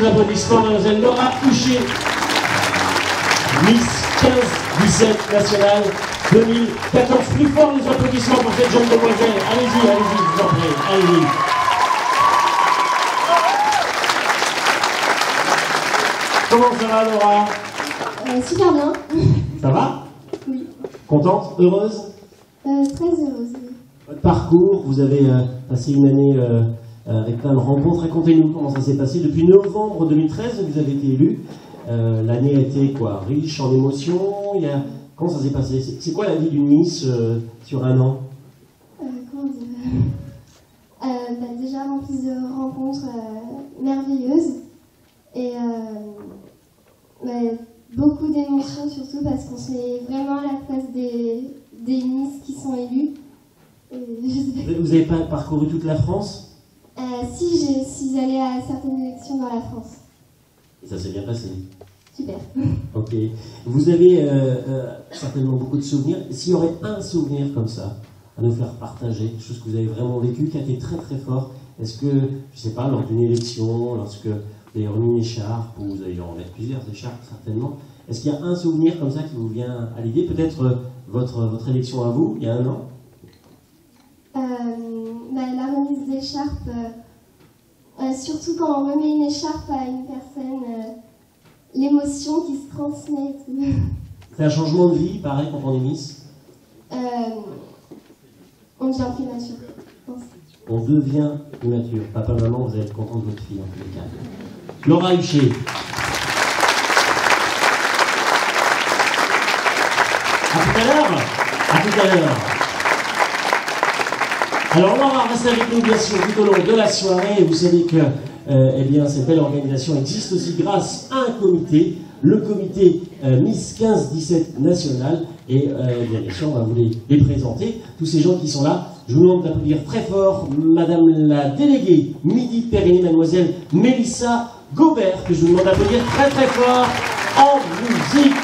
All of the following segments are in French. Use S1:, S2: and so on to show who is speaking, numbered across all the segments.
S1: Applaudissements, mademoiselle Laura Coucher, Miss 15-17 nationale 2014. Plus fort les applaudissements pour cette jeune demoiselle. Allez-y, allez-y, je vous en prie, allez-y. Comment ça va, Laura?
S2: Super bien.
S1: Ça va?
S2: Oui.
S1: Contente? Heureuse?
S2: Très heureuse.
S1: Votre parcours, vous avez passé une année avec plein de rencontres. Racontez-nous comment ça s'est passé. Depuis novembre 2013, vous avez été élu. L'année a été quoi? Riche en émotions. Comment ça s'est passé? C'est quoi la vie d'une Miss sur un an?
S2: Comment dire déjà remplie de rencontres merveilleuses et beaucoup d'émotions surtout parce qu'on se met vraiment à la place des Miss qui sont élues.
S1: Vous n'avez pas parcouru toute la France?
S2: Si, je suis allée à certaines élections dans la France.
S1: Et ça s'est bien passé?
S2: Super.
S1: Ok. Vous avez certainement beaucoup de souvenirs. S'il y aurait un souvenir comme ça à nous faire partager, quelque chose que vous avez vraiment vécu, qui a été très très fort, est-ce que, je ne sais pas, lors d'une élection, lorsque vous avez remis une écharpe, ou vous allez en mettre plusieurs écharpes certainement, est-ce qu'il y a un souvenir comme ça qui vous vient à l'idée? Peut-être votre élection à vous, il y a un an?
S2: La remise d'écharpe, surtout quand on remet une écharpe à une personne, l'émotion qui se transmet et tout.
S1: C'est un changement de vie, pareil, quand on est Miss?
S2: On devient plus mature, je pense.
S1: On devient plus mature. Papa, maman, vous allez être content de votre fille, en tous les cas. Laura Huchet. À tout à l'heure. À tout à l'heure. Alors Laura reste avec nous bien sûr tout au long de la soirée. Vous savez que eh bien, cette belle organisation existe aussi grâce à un comité, le comité Miss 15-17 national. Et bien sûr, on va vous les présenter. Tous ces gens qui sont là, je vous demande d'applaudir très fort Madame la déléguée Midi-Pyrénées, Mademoiselle Mélissa Gobert, que je vous demande d'applaudir très très fort en musique.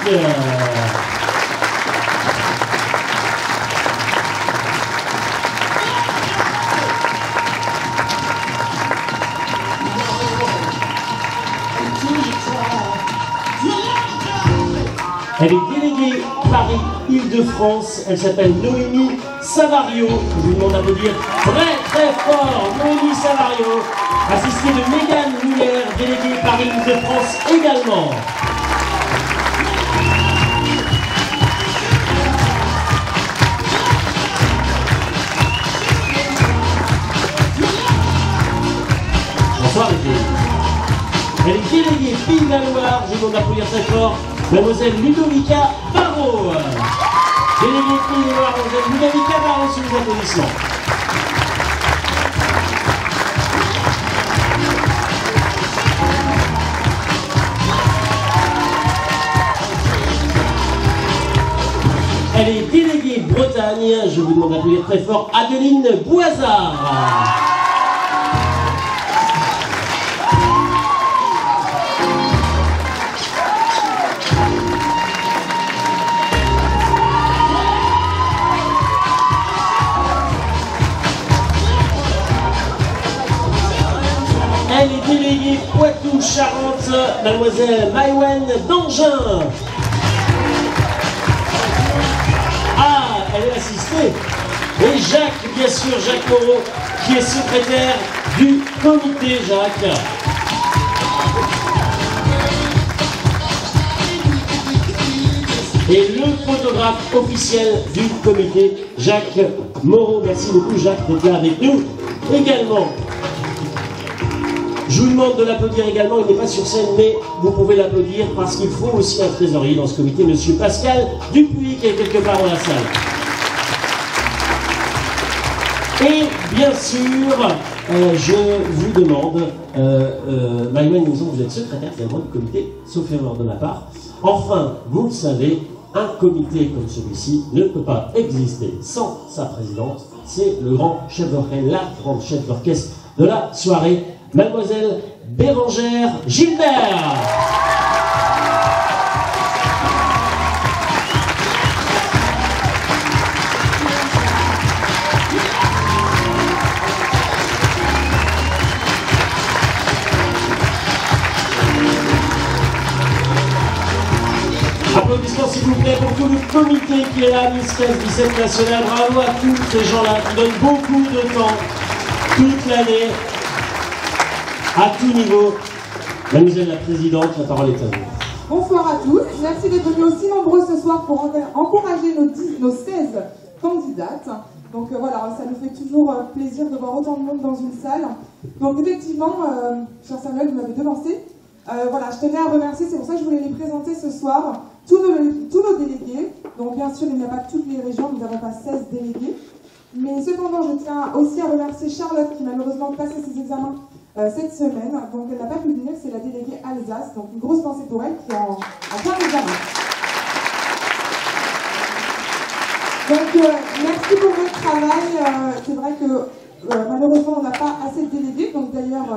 S1: Elle est déléguée Paris-Île-de-France, elle s'appelle Noémie Savario. Je vous demande d'applaudir très très fort Noémie Savario, assistée de Mégane Muller, déléguée Paris-Île-de-France également. Bonsoir les filles. Elle est déléguée Pays de la Loire, je vous demande d'applaudir très fort Mademoiselle Ludovica Barrault. Déléguée Pays de la Loire, Mademoiselle Ludovica Barrault, sous les applaudissements. Elle est déléguée Bretagne, je vous demande d'applaudir très fort Adeline Boisard. Elle est déléguée Poitou-Charentes, Mademoiselle Maïwen Dangin. Ah, elle est assistée. Et Jacques, bien sûr, Jacques Moreau, qui est secrétaire du comité, Jacques. Et le photographe officiel du comité, Jacques Moreau. Merci beaucoup, Jacques, d'être là avec nous également. Je vous demande de l'applaudir également, il n'est pas sur scène, mais vous pouvez l'applaudir parce qu'il faut aussi un trésorier dans ce comité, Monsieur Pascal Dupuis, qui est quelque part dans la salle. Et bien sûr, je vous demande, Maïwen Nizon, vous êtes secrétaire également du comité, sauf erreur de ma part. Enfin, vous le savez, un comité comme celui-ci ne peut pas exister sans sa présidente. C'est le grand chef d'orchestre, la grande chef d'orchestre de la soirée, Mademoiselle Bérangère Gilbert. Applaudissements s'il vous plaît pour tout le comité qui est là, Miss 15-17 national. Bravo à tous ces gens-là qui donnent beaucoup de temps, toute l'année, à tout niveau. Mademoiselle la Présidente, la parole est à vous.
S3: Bonsoir à tous, merci d'être venus aussi nombreux ce soir pour encourager nos 16 candidates. Donc voilà, ça nous fait toujours plaisir de voir autant de monde dans une salle. Donc effectivement, cher Samuel, vous m'avez devancé. Voilà, je tenais à remercier, c'est pour ça que je voulais les présenter ce soir, tous nos délégués. Donc bien sûr, il n'y a pas que toutes les régions, nous n'avons pas 16 délégués. Mais cependant, je tiens aussi à remercier Charlotte qui malheureusement passait ses examens cette semaine. Donc elle n'a pas pu venir, c'est la déléguée Alsace. Donc une grosse pensée pour elle qui est en plein examen. Donc merci pour votre travail. C'est vrai que malheureusement, on n'a pas assez de délégués. Donc d'ailleurs...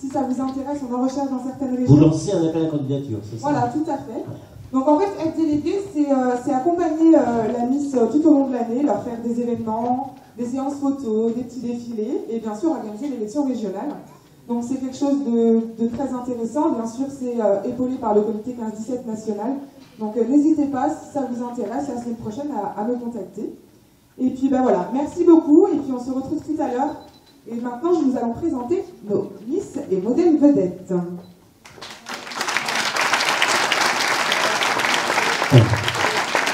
S3: si ça vous intéresse, on en recherche dans certaines régions.
S1: Vous lancez un appel à candidature, c'est ça?
S3: Voilà, tout à fait. Donc en fait, être délégué, c'est accompagner la Miss tout au long de l'année, leur faire des événements, des séances photos, des petits défilés, et bien sûr organiser l'élection régionale. Donc c'est quelque chose de très intéressant. Bien sûr, c'est épaulé par le comité 15-17 national. Donc n'hésitez pas, si ça vous intéresse, la semaine prochaine à me contacter. Et puis ben voilà, merci beaucoup, et puis on se retrouve tout à l'heure. Et maintenant, nous allons présenter nos Miss et modèles vedettes.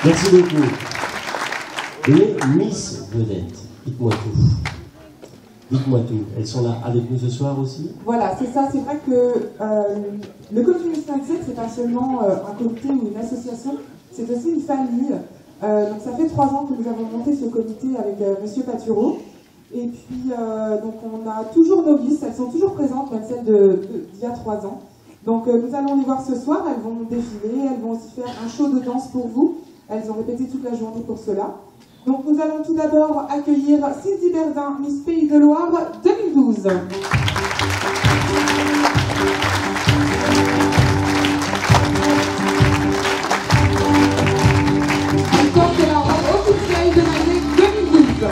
S1: Merci beaucoup. Les Miss vedettes, dites-moi tout. Dites-moi tout. Elles sont là avec nous ce soir aussi?
S3: Voilà, c'est ça. C'est vrai que le comité Miss 17, c'est pas seulement un comité ou une association, c'est aussi une famille. Donc ça fait 3 ans que nous avons monté ce comité avec Monsieur Patureau. Et puis, donc on a toujours nos Miss, elles sont toujours présentes, même celles d'il y a 3 ans. Donc nous allons les voir ce soir, elles vont défiler, elles vont aussi faire un show de danse pour vous. Elles ont répété toute la journée pour cela. Donc nous allons tout d'abord accueillir Cindy Verdun, Miss Pays de Loire 2012. Elle porte la robe officielle de l'année 2012.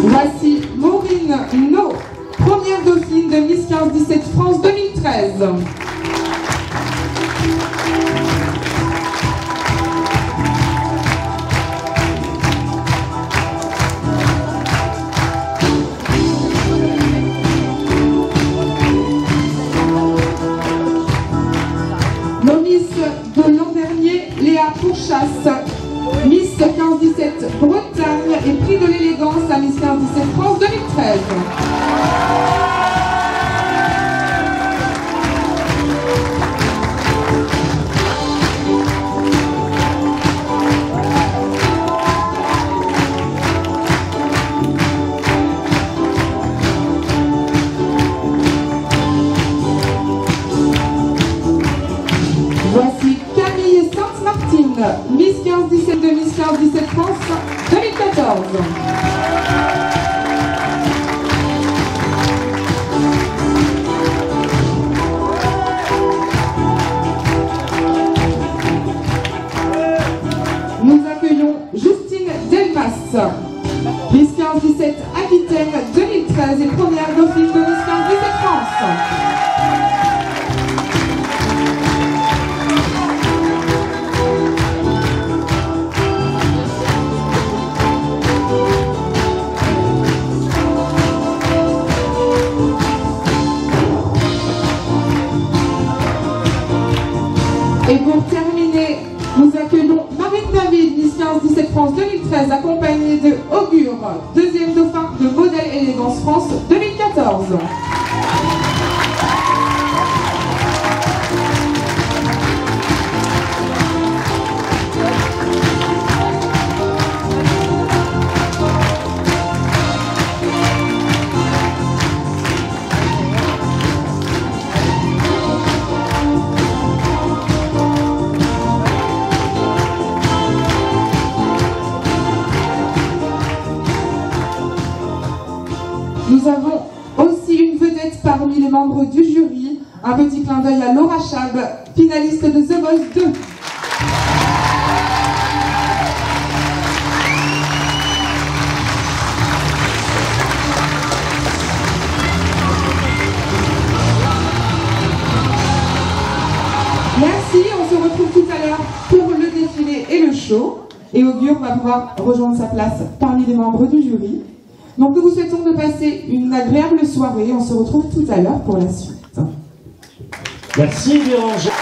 S3: Voici Maureen No, première dauphine de Miss 15-17 France 2013. Nos Miss de l'an dernier, Léa Pourchasse, Miss 15-17 Bretagne et prix de l'élégance à Miss 15-17 France 2013. Voici Camille Sainte-Martine, Miss 15-17 de Miss 15-17 France 2014. Nous accueillons Justine Delmas, Miss 15-17 Aquitaine 2013 et première dauphine de Miss 15-17 France. Pauline David, Miss 15-17 France 2013, accompagnée de Augure, deuxième dauphin de Modèle Élégance France 2014. Nous avons aussi une vedette parmi les membres du jury. Un petit clin d'œil à Laura Chab, finaliste de The Voice 2. Merci, on se retrouve tout à l'heure pour le défilé et le show. Et Augure va pouvoir rejoindre sa place parmi les membres du jury. Donc nous vous souhaitons de passer une agréable soirée. On se retrouve tout à l'heure pour la suite.
S1: Merci Bérangère.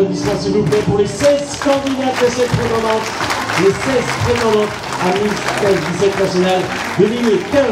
S1: Applaudissements s'il vous plaît pour les 16 candidats de cette prétendante, les 16 prétendantes à Miss 15-17 nationale 2015.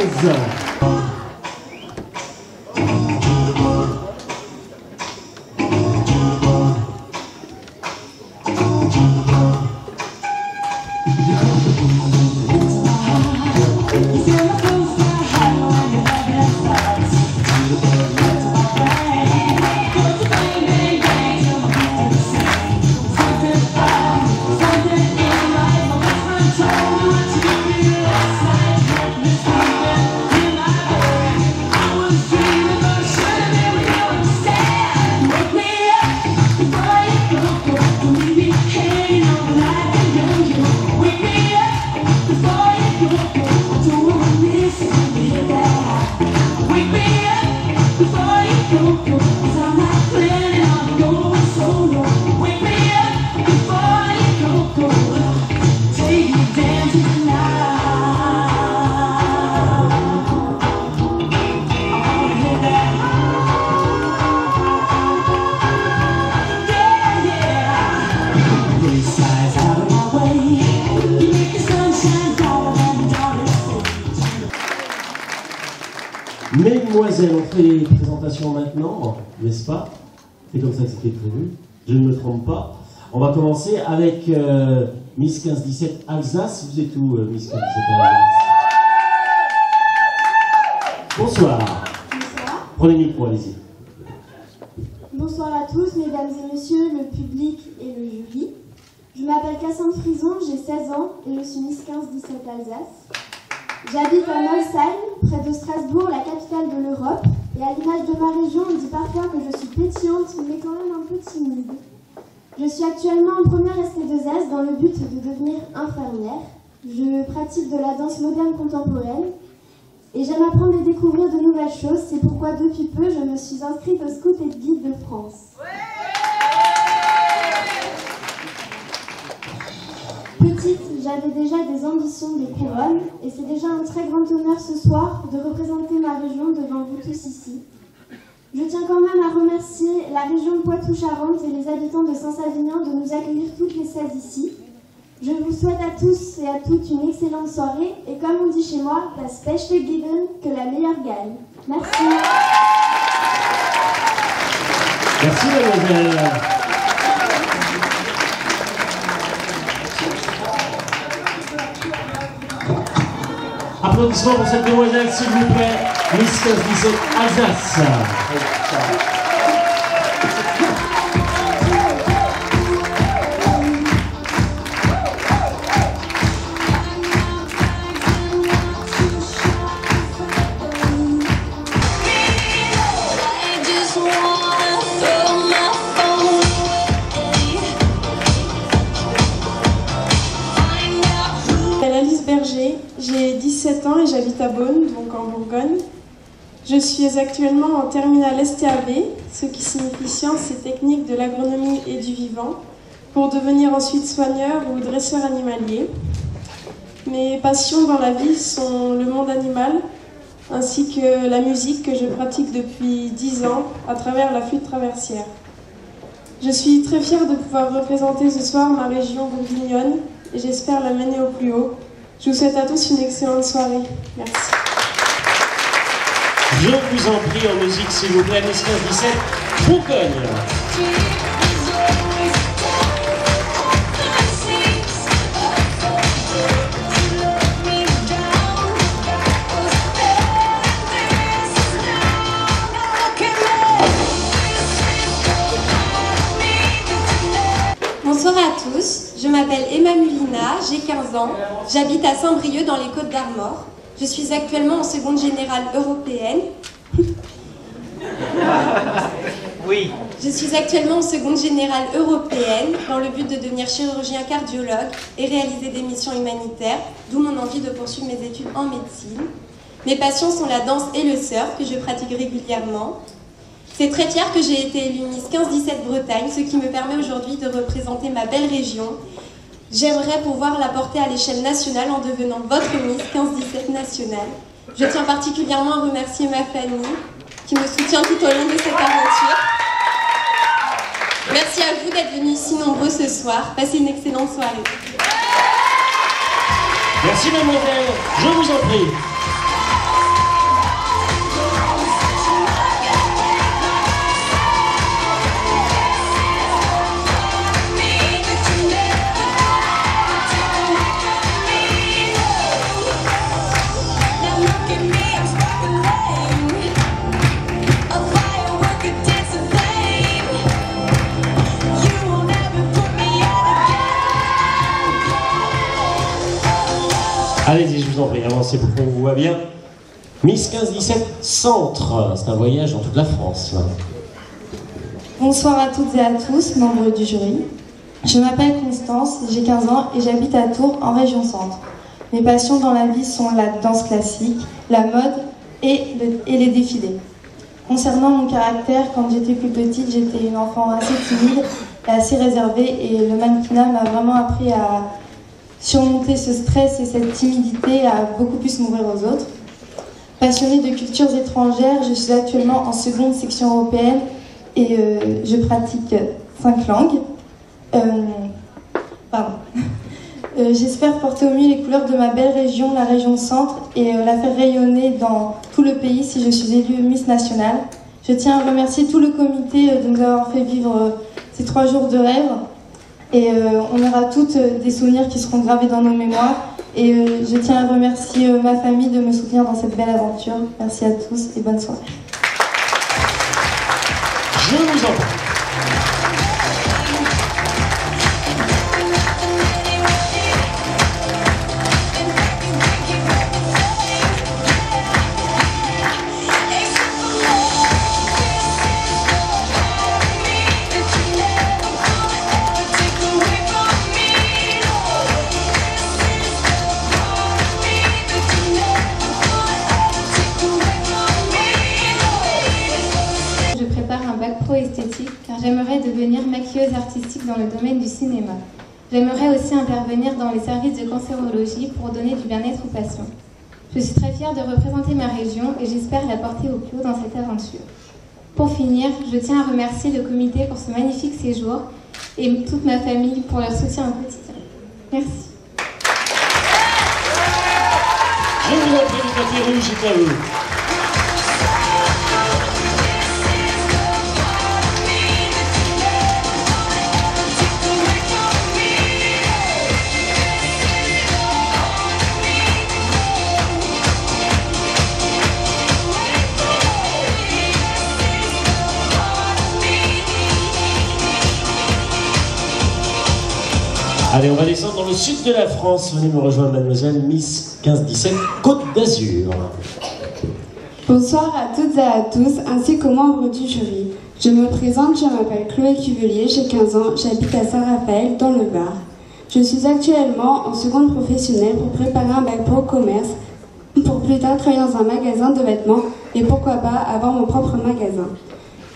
S1: Mesdemoiselles, on fait les présentations maintenant, n'est-ce pas? C'est comme ça que c'était prévu, je ne me trompe pas. On va commencer avec Miss 15-17 Alsace. Vous êtes où, Miss 15-17 Alsace? Bonsoir.
S2: Bonsoir.
S1: Prenez le micro, allez-y.
S2: Bonsoir à tous, mesdames et messieurs, le public et le jury. Je m'appelle Cassandre Frison, j'ai 16 ans et je suis Miss 15-17 Alsace. J'habite à Molsheim, près de Strasbourg, la capitale de l'Europe. Et à l'image de ma région, on dit parfois que je suis pétillante, mais quand même un peu timide. Je suis actuellement en première ST2S dans le but de devenir infirmière. Je pratique de la danse moderne contemporaine. Et j'aime apprendre et découvrir de nouvelles choses. C'est pourquoi depuis peu, je me suis inscrite au Scout et Guide de France. Petite, j'avais déjà des ambitions des couronnes et c'est déjà un très grand honneur ce soir de représenter ma région devant vous tous ici. Je tiens quand même à remercier la région de Poitou-Charentes et les habitants de Saint-Savinien de nous accueillir toutes les 16 ici. Je vous souhaite à tous et à toutes une excellente soirée et comme on dit chez moi, das Beste gewinnen, que la meilleure gagne. Merci.
S1: Merci mademoiselle. Applaudissements pour cette demoiselle, s'il vous plaît, Miss 15-17 Alsace.
S4: J'ai 17 ans et j'habite à Beaune, donc en Bourgogne. Je suis actuellement en terminale STAV, ce qui signifie sciences et techniques de l'agronomie et du vivant, pour devenir ensuite soigneur ou dresseur animalier. Mes passions dans la vie sont le monde animal, ainsi que la musique que je pratique depuis 10 ans à travers la flûte traversière. Je suis très fière de pouvoir représenter ce soir ma région bourguignonne et j'espère la mener au plus haut. Je vous souhaite à tous une excellente soirée. Merci.
S1: Je vous en prie en musique, s'il vous plaît, Miss 15-17 Bourgogne.
S5: Bonsoir à tous, je m'appelle Emma Mulina, j'ai 15 ans, j'habite à Saint-Brieuc dans les Côtes d'Armor. Je suis actuellement en seconde générale européenne.
S6: Oui.
S5: Je suis actuellement en seconde générale européenne dans le but de devenir chirurgien cardiologue et réaliser des missions humanitaires, d'où mon envie de poursuivre mes études en médecine. Mes passions sont la danse et le surf que je pratique régulièrement. C'est très fier que j'ai été élue Miss 15-17 Bretagne, ce qui me permet aujourd'hui de représenter ma belle région. J'aimerais pouvoir la porter à l'échelle nationale en devenant votre Miss 15-17 nationale. Je tiens particulièrement à remercier ma famille qui me soutient tout au long de cette aventure. Merci à vous d'être venus si nombreux ce soir. Passez une excellente soirée.
S1: Merci mademoiselle, je vous en prie. Allez-y, je vous en prie, avancez pour qu'on vous voit bien. Miss 15-17 Centre, c'est un voyage dans toute la France. Là.
S7: Bonsoir à toutes et à tous, membres du jury. Je m'appelle Constance, j'ai 15 ans et j'habite à Tours, en région Centre. Mes passions dans la vie sont la danse classique, la mode et les défilés. Concernant mon caractère, quand j'étais plus petite, j'étais une enfant assez timide et assez réservée et le mannequinat m'a vraiment appris à surmonter ce stress et cette timidité, à beaucoup plus m'ouvrir aux autres. Passionnée de cultures étrangères, je suis actuellement en seconde section européenne et je pratique 5 langues. J'espère porter au mieux les couleurs de ma belle région, la région Centre, et la faire rayonner dans tout le pays si je suis élue Miss Nationale. Je tiens à remercier tout le comité de nous avoir fait vivre ces 3 jours de rêve. Et on aura toutes des souvenirs qui seront gravés dans nos mémoires. Et je tiens à remercier ma famille de me soutenir dans cette belle aventure. Merci à tous et bonne soirée.
S1: Je vous en prie.
S8: Esthétique car j'aimerais devenir maquilleuse artistique dans le domaine du cinéma. J'aimerais aussi intervenir dans les services de cancérologie pour donner du bien-être aux patients. Je suis très fière de représenter ma région et j'espère la porter au plus haut dans cette aventure. Pour finir, je tiens à remercier le comité pour ce magnifique séjour et toute ma famille pour leur soutien au quotidien. Merci.
S1: Je vous en prie, du tapis rouge, c'est à vous. Allez, on va descendre dans le sud de la France. Venez me rejoindre, mademoiselle Miss 15-17 Côte d'Azur.
S9: Bonsoir à toutes et à tous, ainsi qu'aux membres du jury. Je me présente, je m'appelle Chloé Cuvelier, j'ai 15 ans, j'habite à Saint-Raphaël, dans le Var. Je suis actuellement en seconde professionnelle pour préparer un bac pro commerce, pour plus tard travailler dans un magasin de vêtements et pourquoi pas avoir mon propre magasin.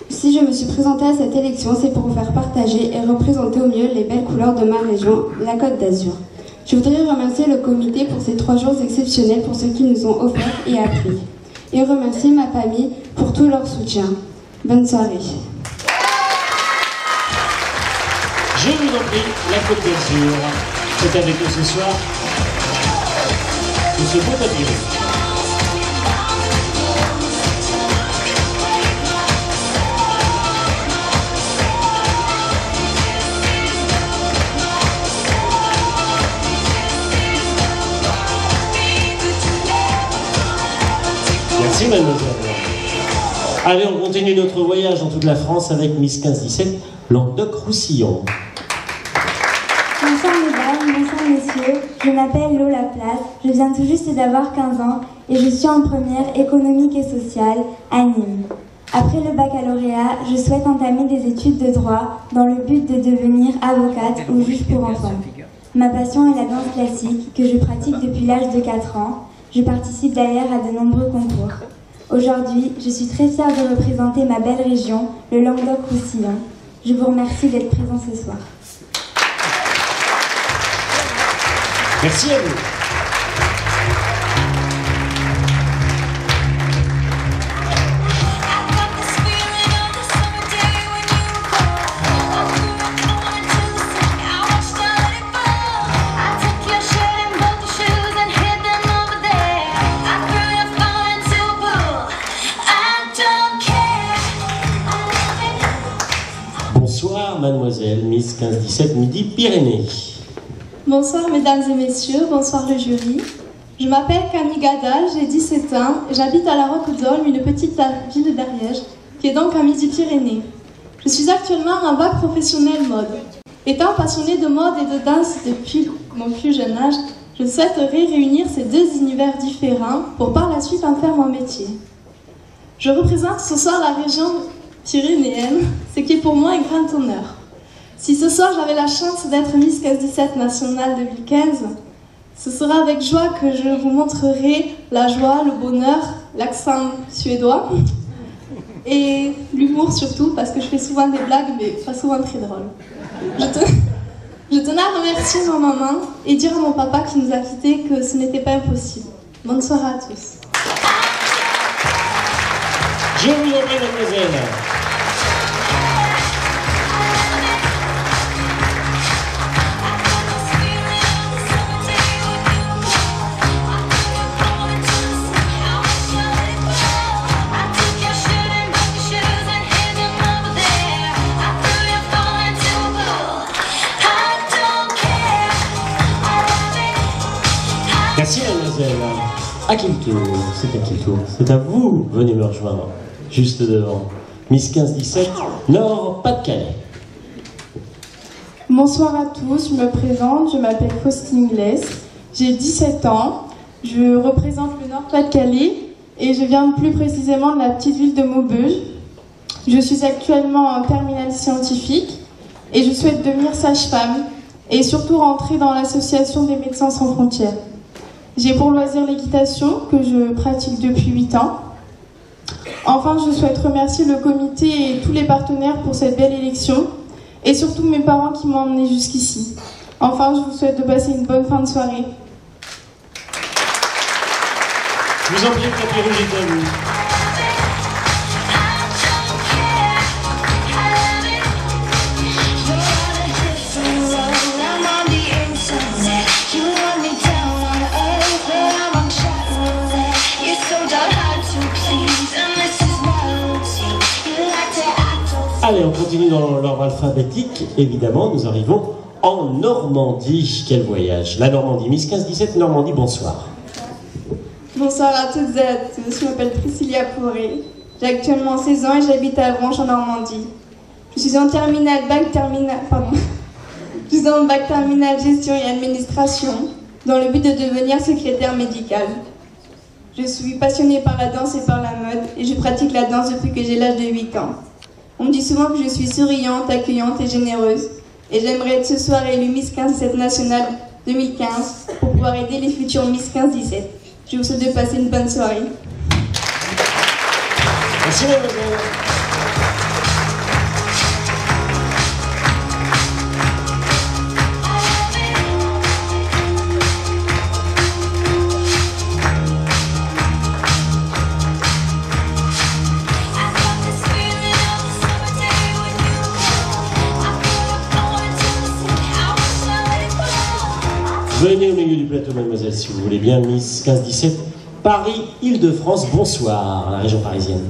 S9: Si je me suis présentée à cette élection, c'est pour vous faire partager et représenter au mieux les belles couleurs de ma région, la Côte d'Azur. Je voudrais remercier le comité pour ces 3 jours exceptionnels pour ce qu'ils nous ont offert et appris. Et remercier ma famille pour tout leur soutien. Bonne soirée.
S1: Je vous en prie, la Côte d'Azur est avec nous ce soir pour ce beau tapis rouge. Merci mademoiselle. Allez, on continue notre voyage dans toute la France avec Miss 15-17 Languedoc-Roussillon.
S2: Bonsoir mesdames, bonsoir messieurs, je m'appelle Lola Place, je viens tout juste d'avoir 15 ans et je suis en première économique et sociale à Nîmes. Après le baccalauréat, je souhaite entamer des études de droit dans le but de devenir avocate ou juge pour enfants. Ma passion est la danse classique que je pratique depuis l'âge de 4 ans. Je participe d'ailleurs à de nombreux concours. Aujourd'hui, je suis très fière de représenter ma belle région, le Languedoc-Roussillon. Je vous remercie d'être présents ce soir.
S1: Merci à vous. Bonsoir, mademoiselle Miss 15-17 Midi-Pyrénées.
S10: Bonsoir, mesdames et messieurs, bonsoir le jury. Je m'appelle Camille Gadal, j'ai 17 ans, j'habite à La Roque-d'Olme, une petite ville d'Ariège, qui est donc à Midi-Pyrénées. Je suis actuellement en bac professionnel mode. Étant passionnée de mode et de danse depuis mon plus jeune âge, je souhaiterais réunir ces deux univers différents pour par la suite en faire mon métier. Je représente ce soir la région pyrénéenne, ce qui est pour moi un grand honneur. Si ce soir j'avais la chance d'être Miss 15-17 nationale 2015, ce sera avec joie que je vous montrerai la joie, le bonheur, l'accent suédois et l'humour surtout, parce que je fais souvent des blagues, mais pas souvent très drôles. Je tenais à remercier ma maman et dire à mon papa qui nous a quittés que ce n'était pas impossible. Bonne soirée à tous.
S1: Je vous en prie, mademoiselle. Merci, mademoiselle. À qui le tour? C'est à qui le tour? C'est à vous. Venez me rejoindre. Juste devant. Miss 15-17, Nord-Pas-de-Calais.
S4: Bonsoir à tous, je me présente, je m'appelle Faustine Glès, j'ai 17 ans, je représente le Nord-Pas-de-Calais et je viens plus précisément de la petite ville de Maubeuge. Je suis actuellement en terminale scientifique et je souhaite devenir sage-femme et surtout rentrer dans l'association des médecins sans frontières. J'ai pour loisir l'équitation que je pratique depuis 8 ans. Enfin, je souhaite remercier le comité et tous les partenaires pour cette belle élection et surtout mes parents qui m'ont emmené jusqu'ici. Enfin, je vous souhaite de passer une bonne fin de soirée.
S1: Je vous en prie, le tapis rouge est à vous. Allez, on continue dans l'ordre alphabétique. Évidemment, nous arrivons en Normandie. Quel voyage! La Normandie, Miss 15-17 Normandie, bonsoir.
S10: Bonsoir à toutes et à tous, je m'appelle Priscilla Poré. J'ai actuellement 16 ans et j'habite à Avranches en Normandie. Je suis en bac terminal gestion et administration dans le but de devenir secrétaire médicale. Je suis passionnée par la danse et par la mode et je pratique la danse depuis que j'ai l'âge de 8 ans. On me dit souvent que je suis souriante, accueillante et généreuse. Et j'aimerais être ce soir élue Miss 15-17 nationale 2015 pour pouvoir aider les futures Miss 15-17. Je vous souhaite de passer une bonne soirée.
S1: Merci, mademoiselle. Venez au milieu du plateau, mademoiselle, si vous voulez bien. Miss 15-17, Paris-Île-de-France, bonsoir, la région parisienne.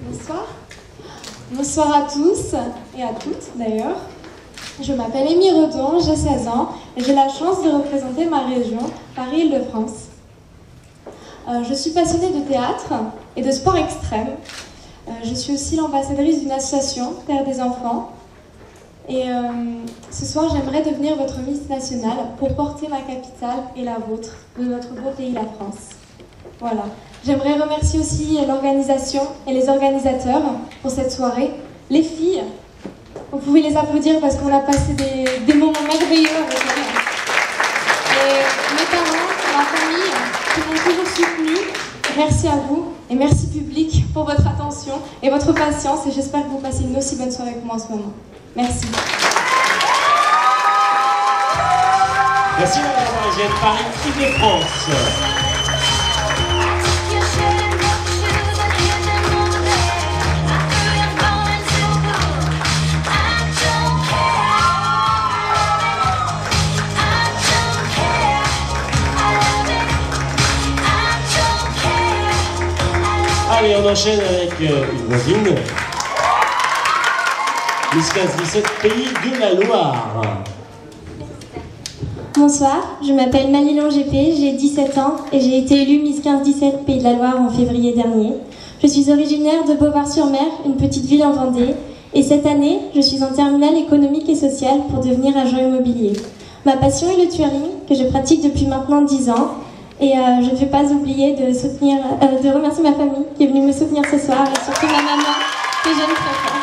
S11: Bonsoir. Bonsoir à tous, et à toutes d'ailleurs. Je m'appelle Émile Redon, j'ai 16 ans, et j'ai la chance de représenter ma région, Paris-Île-de-France. Je suis passionnée de théâtre et de sport extrême. Je suis aussi l'ambassadrice d'une association, Terre des Enfants. Et ce soir, j'aimerais devenir votre Miss nationale pour porter ma capitale et la vôtre de notre beau pays, la France. Voilà. J'aimerais remercier aussi l'organisation et les organisateurs pour cette soirée. Les filles, vous pouvez les applaudir parce qu'on a passé des moments merveilleux avec elles. Et mes parents, ma famille, qui m'ont toujours soutenue, merci à vous et merci public pour votre attention et votre patience et j'espère que vous passez une aussi bonne soirée que moi en ce moment. Merci.
S1: Merci madame la parisienne, Paris-Île-de-France. Allez, on enchaîne avec une voisine. Miss 15-17, Pays de la Loire.
S12: Bonsoir, je m'appelle Malie Longépé, j'ai 17 ans et j'ai été élue Miss 15-17 Pays de la Loire en février dernier. Je suis originaire de Beauvoir-sur-Mer, une petite ville en Vendée, et cette année, je suis en terminale économique et sociale pour devenir agent immobilier. Ma passion est le tutoring, que je pratique depuis maintenant 10 ans, et je ne vais pas oublier de remercier ma famille qui est venue me soutenir ce soir, et surtout ma maman, que je ne préfère.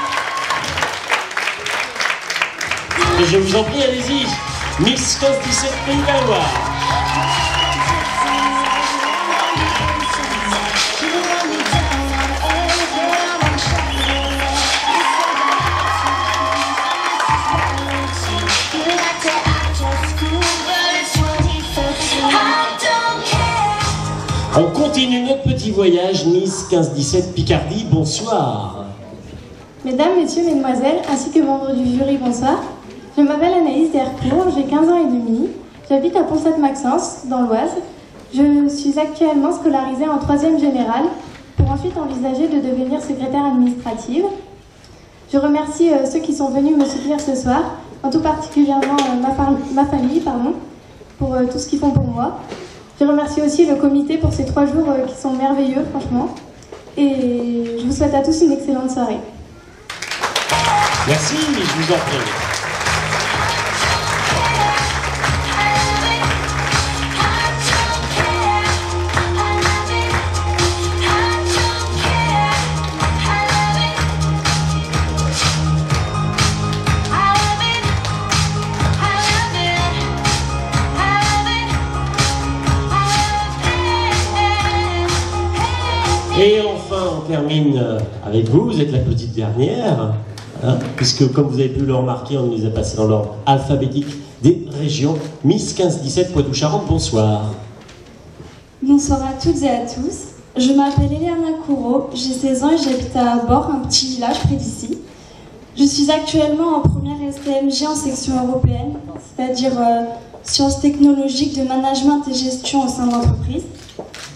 S1: Et je vous en prie, allez-y, Miss 15-17 Pays de la Loire. On continue notre petit voyage, Miss 15-17 Picardie, bonsoir.
S11: Mesdames, messieurs, mesdemoiselles, ainsi que membres du jury, bonsoir. Je m'appelle Anaïs Dercourt, j'ai 15 ans et demi. J'habite à Pont-Sainte-Maxence, dans l'Oise. Je suis actuellement scolarisée en 3e générale pour ensuite envisager de devenir secrétaire administrative. Je remercie ceux qui sont venus me soutenir ce soir, en tout particulièrement ma famille, pour tout ce qu'ils font pour moi. Je remercie aussi le comité pour ces 3 jours qui sont merveilleux, franchement. Et je vous souhaite à tous une excellente soirée.
S1: Merci, je vous en prie. Et enfin, on termine avec vous. Vous êtes la petite dernière, hein, puisque comme vous avez pu le remarquer, on nous a passé dans l'ordre alphabétique des régions. Miss 15-17 Poitou-Charentes, bonsoir.
S13: Bonsoir à toutes et à tous. Je m'appelle Eliana Couraud, j'ai 16 ans et j'habite à Bord, un petit village près d'ici. Je suis actuellement en première STMG en section européenne, c'est-à-dire sciences technologiques de management et gestion au sein de l'entreprise,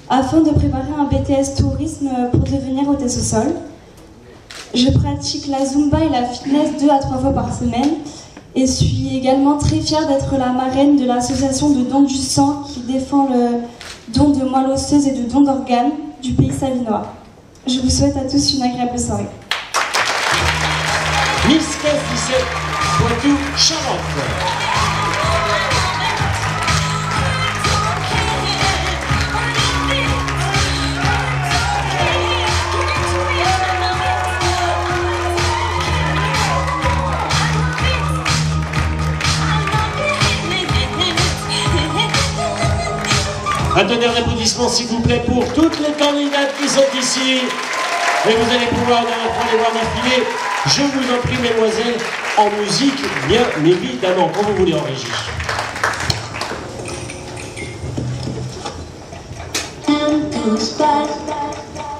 S13: afin de préparer un BTS tourisme pour devenir hôtesse au sol. Je pratique la Zumba et la fitness 2 à 3 fois par semaine et suis également très fière d'être la marraine de l'association de dons du sang qui défend le don de moelle osseuse et de dons d'organes du pays savinois. Je vous souhaite à tous une agréable soirée.
S1: Miss 15-17 Poitou-Charentes. Un tonnerre d'applaudissements, s'il vous plaît, pour toutes les candidates qui sont ici. Et vous allez pouvoir les voir défiler. Je vous en prie, mesdemoiselles, en musique, bien évidemment, quand vous voulez en régie.
S14: Time goes by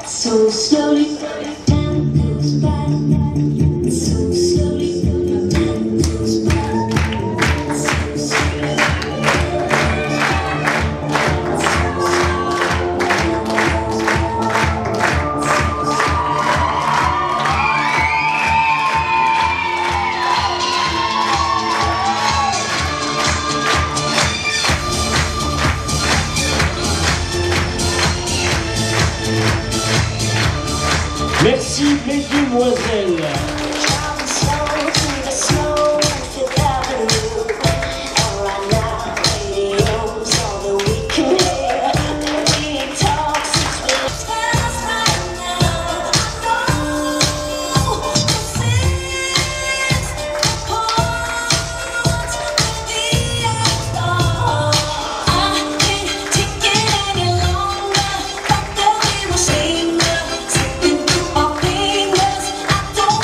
S14: so slowly. Time goes by so slowly. Time goes by so slowly.
S1: Merci, mesdemoiselles.
S14: Don't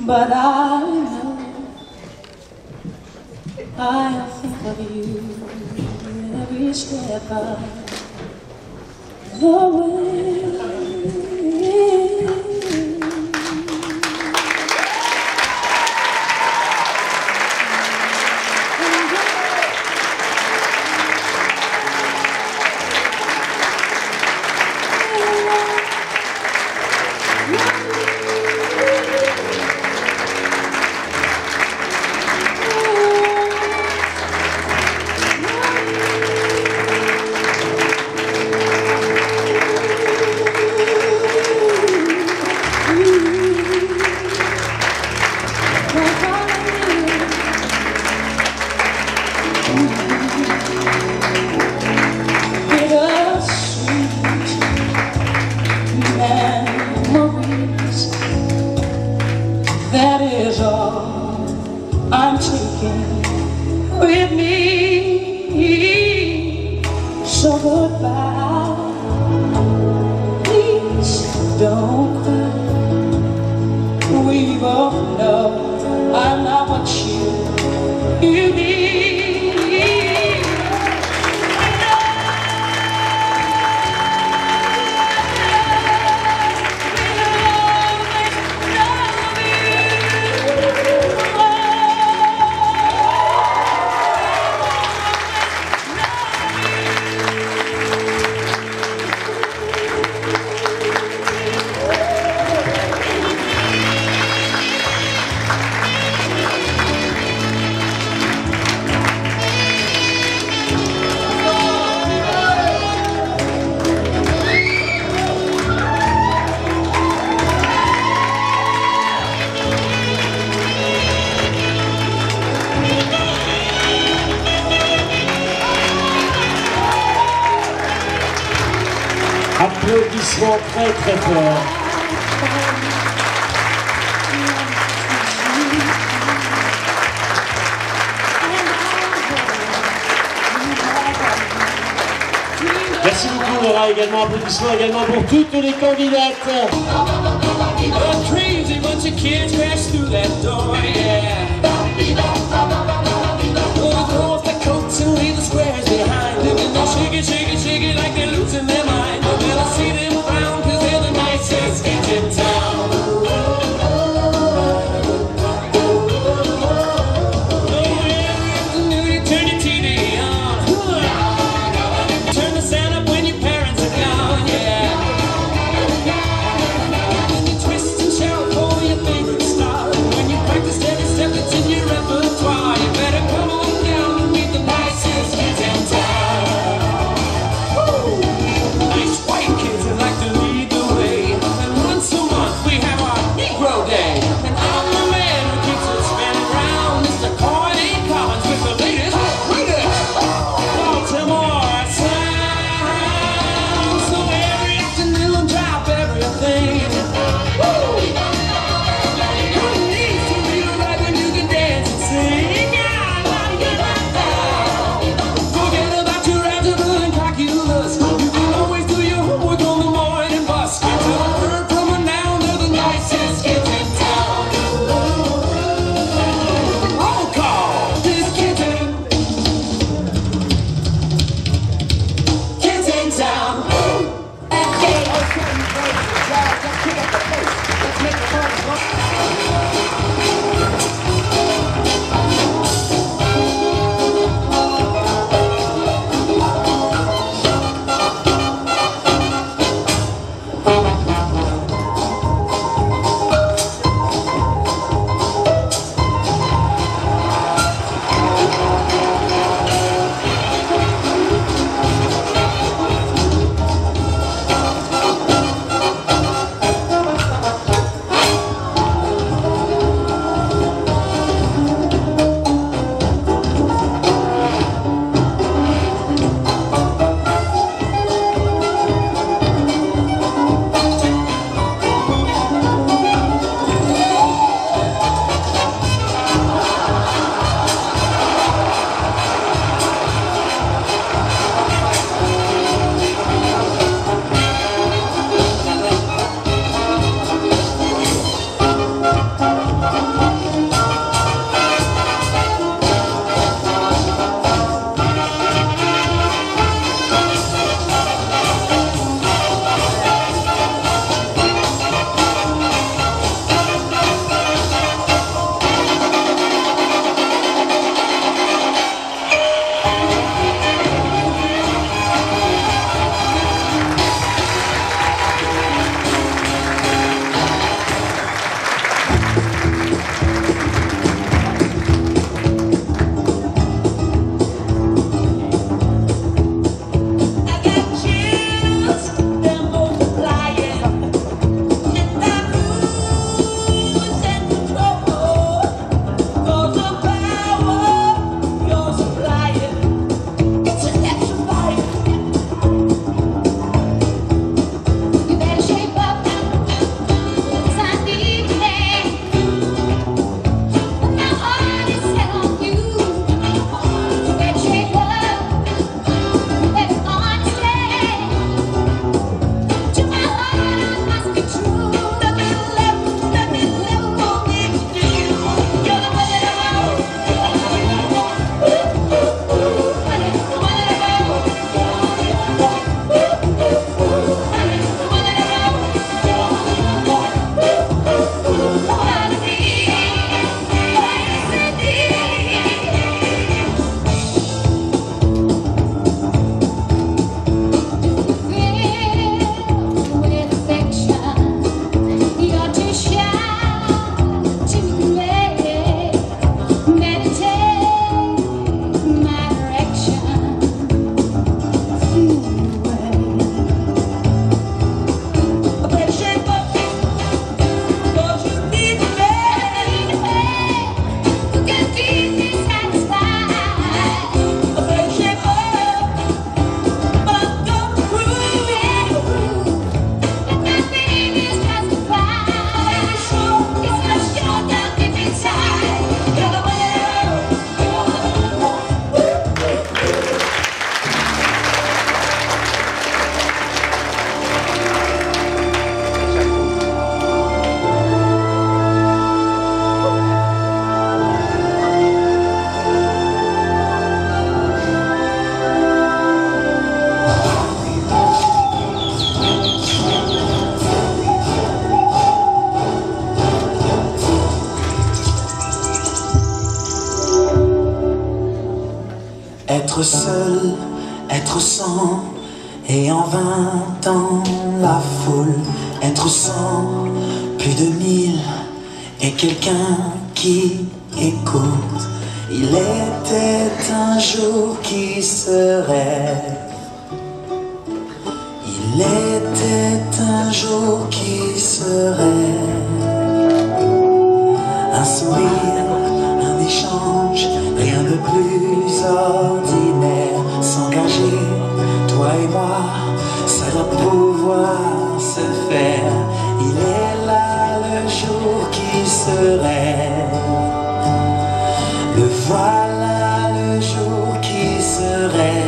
S14: But I know I'll think of you every step of the way. That is all I'm taking with me. So goodbye, please don't cry. We both know I'm not what you need.
S1: Applaudissements très très forts. Merci beaucoup, on aura également applaudissements également pour toutes les candidates.
S14: Step être sans, et en 20 ans la foule, être sans, plus de 1000, et quelqu'un qui écoute. Il était un jour qui serait, il était un jour qui serait, un sourire, un échange, rien de plus ordinaire, s'engager, toi et moi, ça doit pouvoir se faire. Il est là le jour qui serait, le voilà le jour qui serait.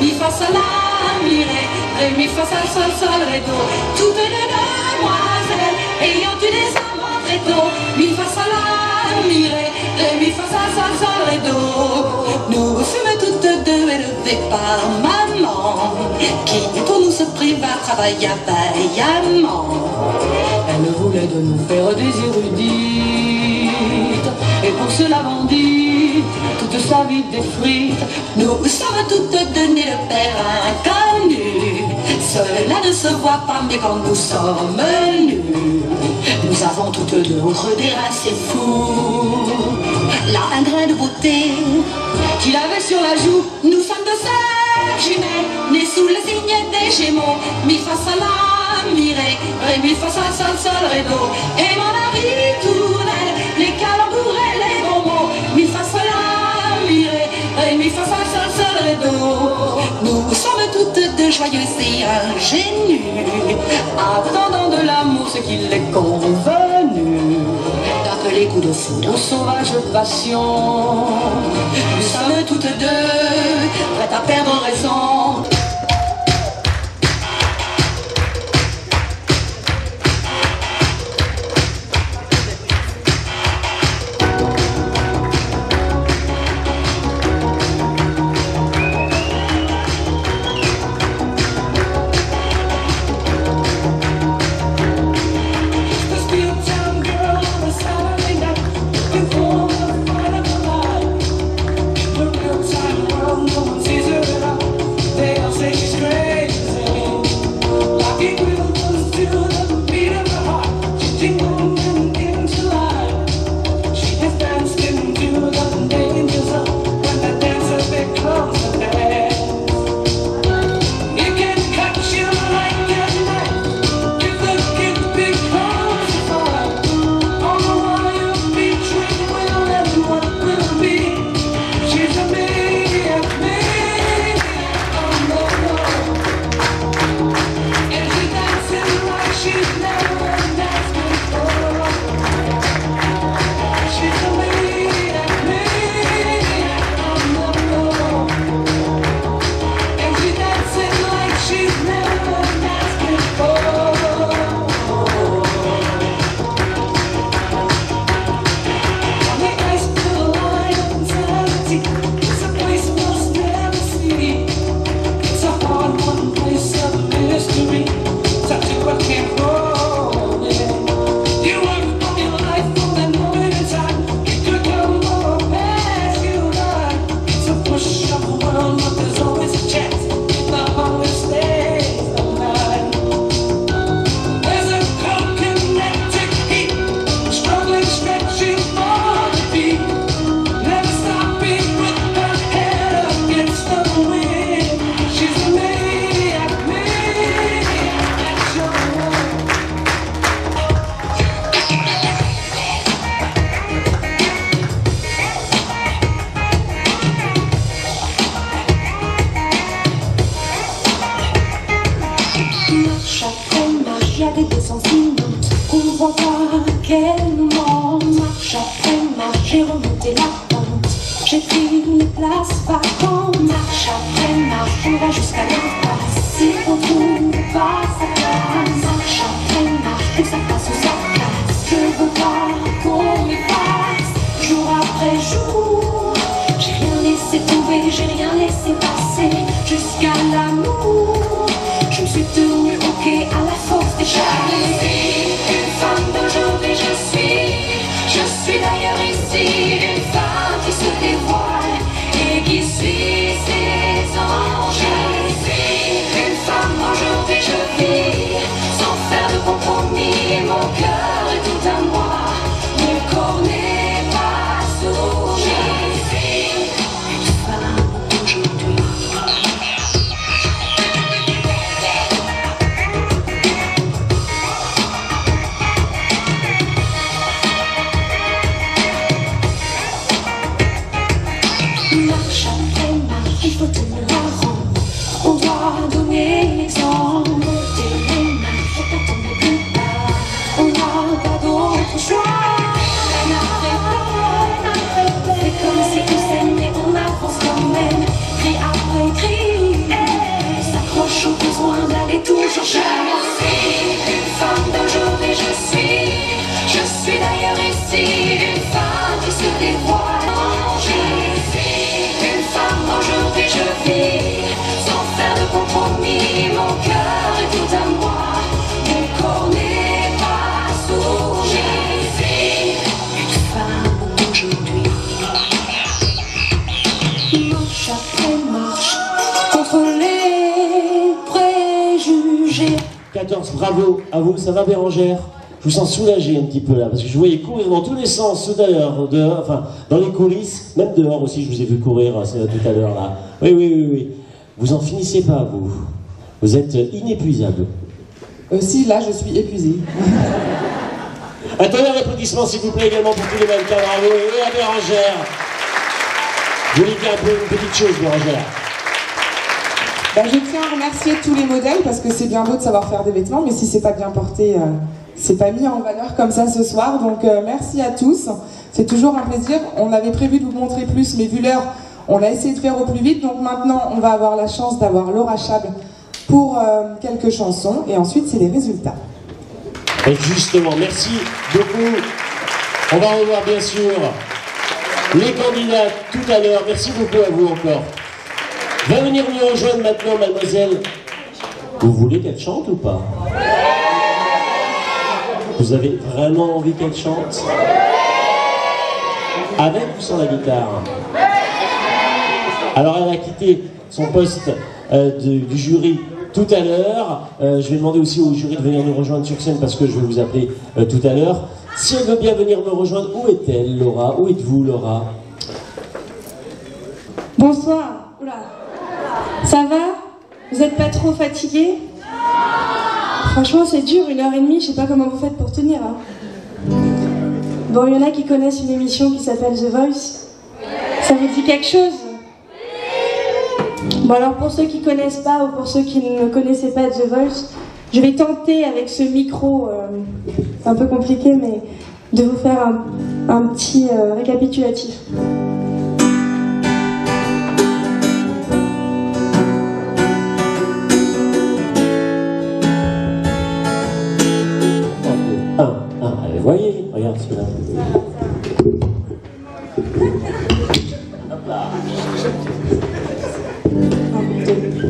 S15: Mi fa sol la mi ré, ré mi fa sol sol sol ré do. Toutes les demoiselles ayant eu des amants très tôt. Mi fa sol la mi ré, ré mi fa sol sol sol ré do. Nous sommes toutes deux élevées par maman, qui pour nous se priva travailla vaillamment. Elle voulait de nous faire des érudites, et pour cela vendit toute sa vie des frites. Nous sommes toutes données le père inconnu. Cela ne se voit pas, mais quand nous sommes nus, nous avons toutes deux au creux des reins, c'est fou. Là, un grain de beauté qu'il avait sur la joue. Nous sommes deux sœurs jumelles, nées sous le signe des Gémeaux. Mi fa sol la mi ré, ré mi fa sol sol sol ré do. Et mon mari tournelle, les calembours et les bons mots. Mi fa sol la mi ré, ré mi fa sol sol sol ré do. Nous sommes toutes deux joyeuses et ingénues, attendant de l'amour ce qu'il est convenu d'appeler coup de foudre aux sauvages passions. Nous sommes toutes deux prêtes à perdre raison. quel moment, marche après marche, j'ai remonté la pente. J'ai pris les places vacantes, marche après marche, on va jusqu'à l'impasse. Si on trouve pas sa place, marche après marche, que ça passe ou ça casse. Je veux pas qu'on m'efface, jour après jour. J'ai rien laissé tomber, j'ai rien laissé passer, jusqu'à l'amour. Je me suis tenue ok à la force des charmes. Une femme d'aujourd'hui, je suis d'ailleurs ici. Une femme qui se dévoile et qui suit ses anges. Une femme d'aujourd'hui, je vis sans faire de compromis. Mon cœur est tout à moi, mon corps n'est pas sourd. Une femme d'aujourd'hui. Marche après marche, il faut tenir la rang. On doit donner l'exemple. Monter les mains, faut pas tomber plus bas. On n'a pas d'autre choix. C'est comme si on s'aime mais on avance quand même. Cri après cri, on s'accroche au besoin d'aller toujours chercher. Une femme d'aujourd'hui, je suis d'ailleurs ici. Une femme qui se dévoile. Une femme aujourd'hui, je vis sans faire de compromis. Mon cœur est tout à moi, mon corps n'est pas sourd. Une femme aujourd'hui. Marche après marche, contre les préjugés.
S1: 14, bravo à vous, ça va Bérangère? Je vous sens soulagé un petit peu là, parce que je vous voyais courir dans tous les sens tout à l'heure, enfin dans les coulisses, même dehors aussi, je vous ai vu courir tout à l'heure là. Oui. Vous en finissez pas, vous. Vous êtes inépuisable.
S3: Si, là, je suis épuisée.
S1: Un tonnerre d'applaudissements, s'il vous plaît, également pour tous les mannequins, bravo, et à Bérangère. Je voulais dire un peu une petite chose, Bérangère.
S3: Je tiens à remercier tous les modèles, parce que c'est bien beau de savoir faire des vêtements, mais si c'est pas bien porté, c'est pas mis en valeur comme ça ce soir. Donc merci à tous, c'est toujours un plaisir. On avait prévu de vous montrer plus, mais vu l'heure, on a essayé de faire au plus vite. Donc maintenant, on va avoir la chance d'avoir Laura Chable pour quelques chansons, et ensuite c'est les résultats.
S1: Et justement, merci beaucoup. On va revoir bien sûr les candidats tout à l'heure. Merci beaucoup à vous encore. Va venir nous rejoindre maintenant, mademoiselle. Vous voulez qu'elle chante ou pas? Vous avez vraiment envie qu'elle chante? Avec ou sans la guitare? Alors elle a quitté son poste du jury tout à l'heure. Je vais demander aussi au jury de venir nous rejoindre sur scène parce que je vais vous appeler tout à l'heure. Si elle veut bien venir me rejoindre, où est-elle, Laura? Où êtes-vous, Laura?
S11: Bonsoir. Oula. Ça va? Vous n'êtes pas trop fatigué? Franchement, c'est dur, 1h30, je sais pas comment vous faites pour tenir. Hein. Bon, il y en a qui connaissent une émission qui s'appelle The Voice. Ça vous dit quelque chose? Bon, alors pour ceux qui connaissent pas ou pour ceux qui ne connaissaient pas The Voice, je vais tenter avec ce micro, c'est un peu compliqué, mais de vous faire un petit récapitulatif.
S1: Allez, voyez, regarde celui-là. Hop là.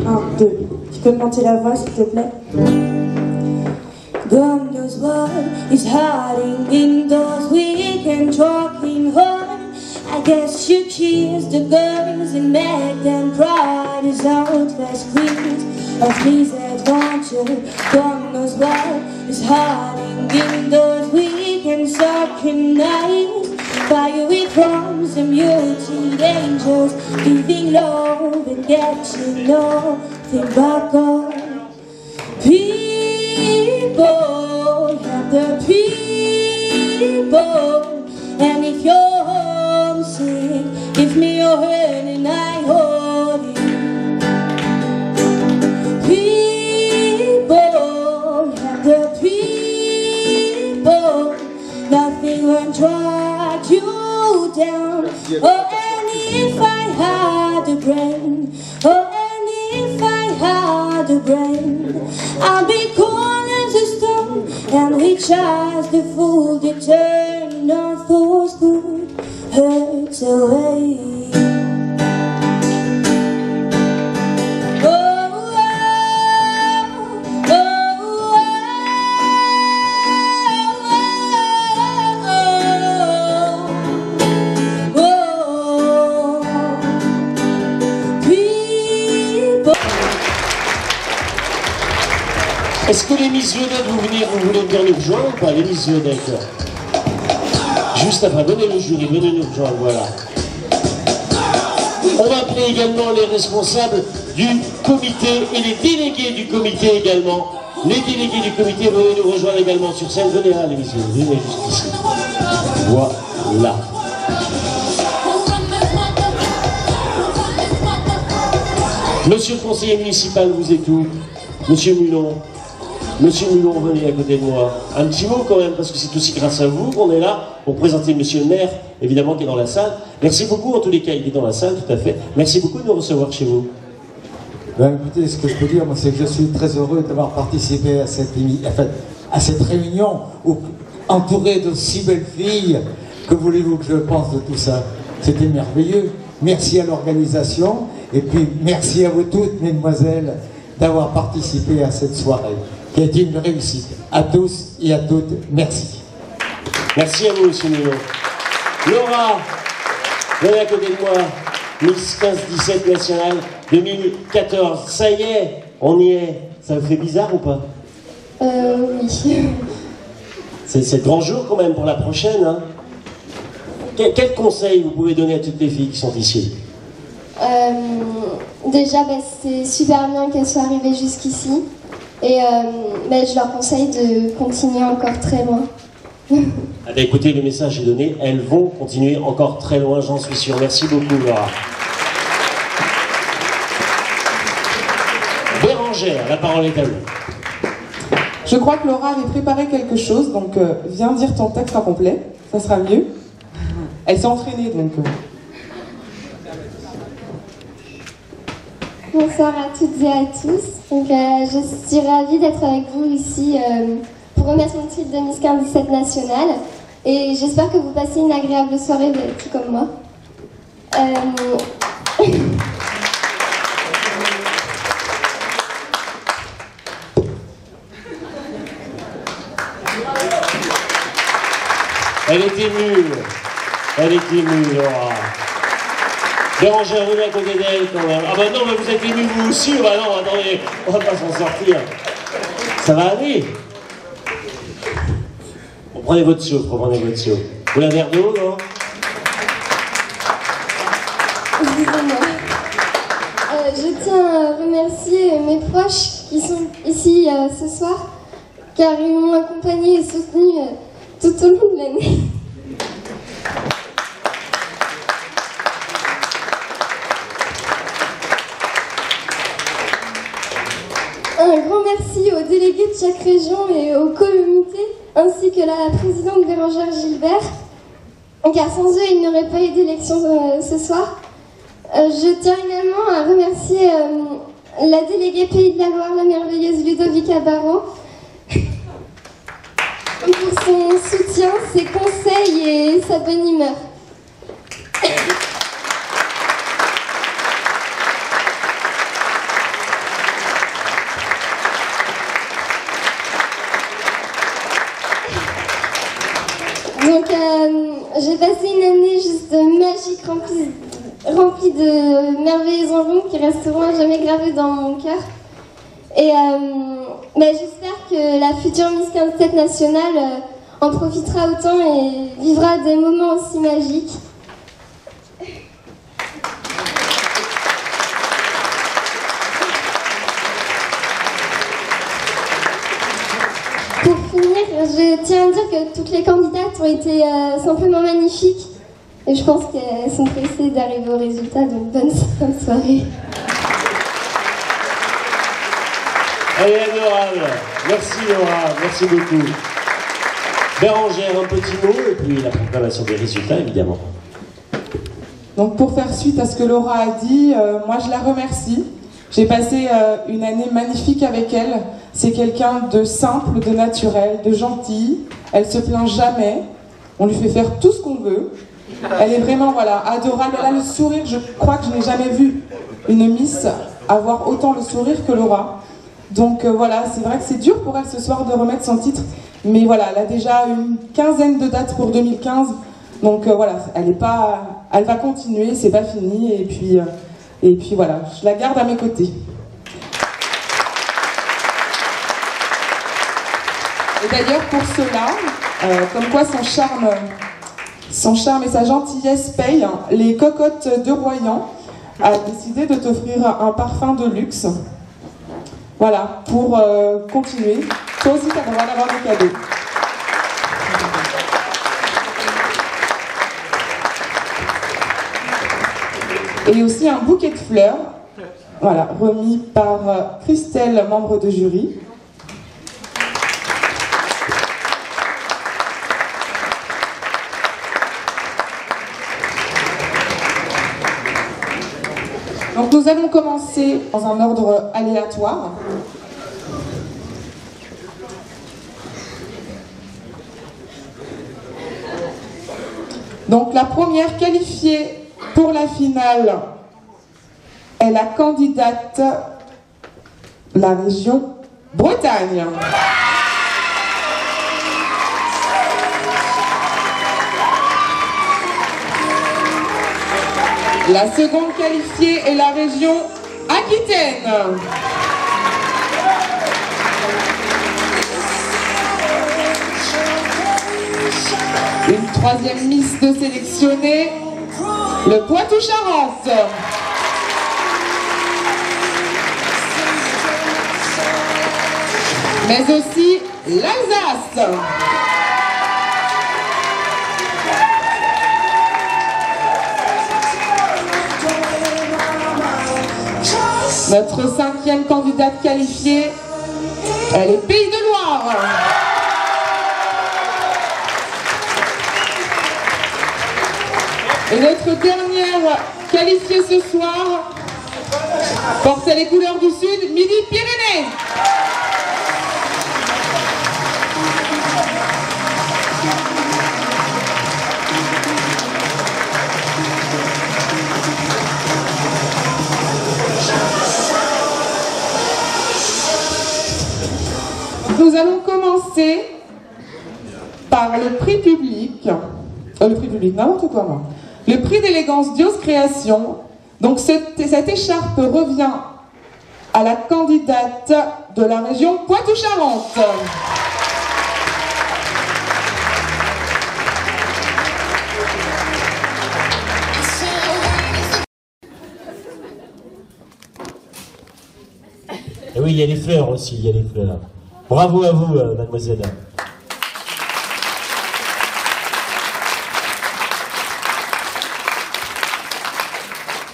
S11: 1, 2. Tu peux me monter la voix, s'il te plaît?
S15: God knows what is hiding in those weekend talking hard. I guess you kiss the girls and make them proud as outlast queens of misadventure. God knows what is hiding in those weekend talking nights. Fire with drums and muted angels, giving love and getting nothing back on. People, help the people. And if you're homesick, give me your hand and I hold you. People, help the people.
S16: Oh, and if I had a brain, oh, and if I had a brain, I'd be cold as a stone and rich as the fool that turned our thoughts good hurts away.
S1: Est-ce que les Miss Vedette, vous voulez bien nous rejoindre ou pas, les Miss Vedette? Juste après, venez le jury, venez nous rejoindre, voilà. On va appeler également les responsables du comité et les délégués du comité également. Les délégués du comité, venez nous rejoindre également sur scène. Venez là, les Miss Vedette, venez jusqu'ici. Voilà. Monsieur le conseiller municipal, vous êtes où? Monsieur Mulon. Monsieur Mulon, venez à côté de moi. Un petit mot quand même, parce que c'est aussi grâce à vous qu'on est là pour présenter Monsieur le maire, évidemment, qui est dans la salle. Merci beaucoup, en tous les cas, il est dans la salle, tout à fait. Merci beaucoup de nous recevoir chez vous.
S17: Ben, écoutez, ce que je peux dire, moi, c'est que je suis très heureux d'avoir participé à cette réunion, entouré de si belles filles. Que voulez-vous que je pense de tout ça? C'était merveilleux. Merci à l'organisation, et puis merci à vous toutes, mesdemoiselles, d'avoir participé à cette soirée, qui a été une réussite. À tous et à toutes, merci.
S1: Merci à vous, monsieur Mulon. Laura, venez à côté de moi, Miss 15-17 nationale 2014. Ça y est, on y est. Ça vous fait bizarre ou pas?
S2: Oui.
S1: C'est le grand jour quand même pour la prochaine, hein. Quel conseil vous pouvez donner à toutes les filles qui sont ici?
S2: Déjà, c'est super bien qu'elles soient arrivées jusqu'ici. Et je leur conseille de continuer encore très loin.
S1: Ah bah écoutez, le message est donné. Elles vont continuer encore très loin, j'en suis sûr. Merci beaucoup, Laura. Bérangère, la parole est à vous.
S3: Je crois que Laura avait préparé quelque chose, donc viens dire ton texte en complet, ça sera mieux. Elle s'est entraînée, donc...
S2: Bonsoir à toutes et à tous. Donc, je suis ravie d'être avec vous ici pour remettre mon titre de Miss 15-17 nationale. Et j'espère que vous passez une agréable soirée, tout comme moi.
S1: Elle est émue. Elle est émue, Laura. Bérangère, venez à côté d'elle quand même. Ah bah non, mais vous êtes ému vous aussi. Bah non, attendez, on va pas s'en sortir. Ça va aller. Prenez votre seau, prenez votre seau. Vous voulez un verre d'eau, non?
S2: Excusez-moi. Je tiens à remercier mes proches qui sont ici ce soir, car ils m'ont accompagnée et soutenue tout au long de l'année. Un grand merci aux délégués de chaque région et aux comités, ainsi que la présidente Bérangère Gilbert, car sans eux, il n'y aurait pas eu d'élection ce soir. Je tiens également à remercier la déléguée Pays de la Loire, la merveilleuse Ludovica Barrault, pour son soutien, ses conseils et sa bonne humeur. Donc, j'ai passé une année juste magique, remplie de merveilleux emblemes qui resteront à jamais gravés dans mon cœur. Et j'espère que la future Miss 15-17 nationale en profitera autant et vivra des moments aussi magiques. Pour finir, je tiens à dire que toutes les candidates ont été simplement magnifiques. Et je pense qu'elles sont pressées d'arriver au résultat, donc bonne soirée.
S1: Elle est adorable. Merci Laura, merci beaucoup. Bérangère, un petit mot et puis la proclamation des résultats évidemment.
S3: Donc pour faire suite à ce que Laura a dit, moi je la remercie. J'ai passé une année magnifique avec elle. C'est quelqu'un de simple, de naturel, de gentil. Elle se plaint jamais. On lui fait faire tout ce qu'on veut. Elle est vraiment voilà, adorable. Elle a le sourire. Je crois que je n'ai jamais vu une Miss avoir autant le sourire que Laura. Donc voilà, c'est vrai que c'est dur pour elle ce soir de remettre son titre. Mais voilà, elle a déjà une quinzaine de dates pour 2015. Donc voilà, elle va continuer, c'est pas fini. Et puis voilà, je la garde à mes côtés. Et d'ailleurs pour cela, comme quoi son charme et sa gentillesse payent, les Cocottes de Royan a décidé de t'offrir un parfum de luxe. Voilà, pour continuer. Toi aussi, tu as le droit d'avoir des cadeaux. Et aussi un bouquet de fleurs, voilà, remis par Christelle, membre de jury. Donc nous allons commencer dans un ordre aléatoire. Donc la première qualifiée pour la finale est la candidate de la région Bretagne. La seconde qualifiée est la région Aquitaine. Une troisième Miss de sélectionner, le Poitou-Charentes. Mais aussi l'Alsace. Notre cinquième candidate qualifiée, elle est Pays de Loire. Et notre dernière qualifiée ce soir porte les couleurs du Sud, Midi-Pyrénées. Nous allons commencer par le prix public. Le prix public, n'importe quoi, moi. Le prix d'élégance Dios Création. Donc cette écharpe revient à la candidate de la région Poitou-Charentes.
S1: Et oui, il y a les fleurs aussi, il y a les fleurs. Bravo à vous, mademoiselle.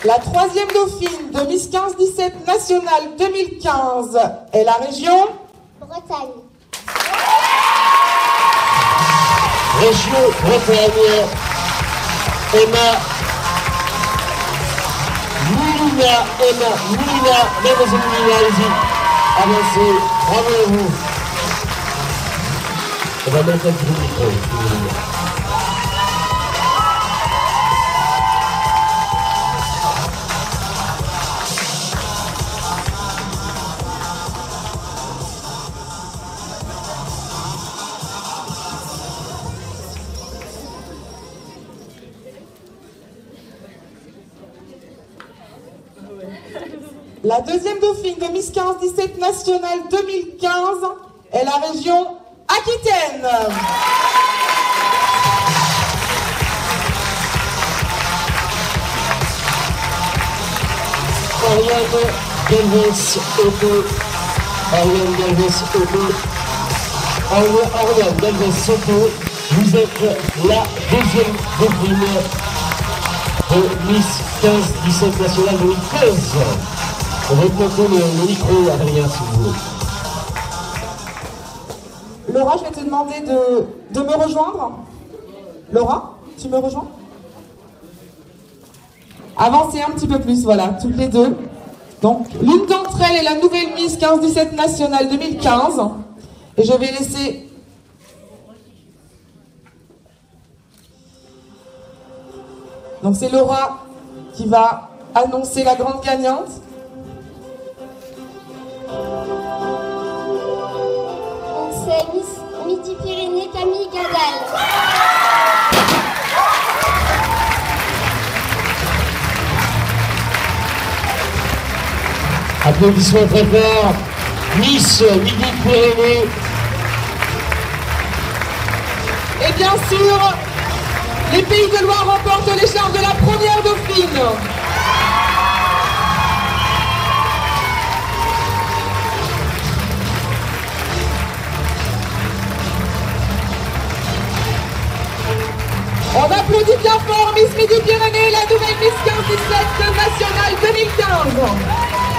S3: La troisième dauphine de Miss 15-17 nationale 2015 est la région
S2: Bretagne.
S1: Région Bretagne, Emma Moulina, mademoiselle Moulina, allez-y, avancez, bravo à vous. On va mettre un petit micro, si vous voulez.
S3: La deuxième dauphine de Miss 15-17 nationale 2015 est la région Aquitaine.
S1: Oriane Galvez-Soto, vous êtes la deuxième dauphine de Miss 15-17 nationale 2015. On va monter le micro, Adrien, si vous voulez.
S3: Laura, je vais te demander de me rejoindre. Laura, tu me rejoins? Avancez un petit peu plus, voilà, toutes les deux. Donc, l'une d'entre elles est la nouvelle Miss 15-17 nationale 2015. Et je vais laisser... Donc, c'est Laura qui va annoncer la grande gagnante.
S2: C'est Miss Midi-Pyrénées Camille Gadal.
S1: Applaudissements très forts. Miss Midi-Pyrénées.
S3: Et bien sûr, les Pays de Loire remportent l'écharpe de la première dauphine. On applaudit bien fort Miss Midi-Pyrénées, la nouvelle Miss 15-17 nationale 2015.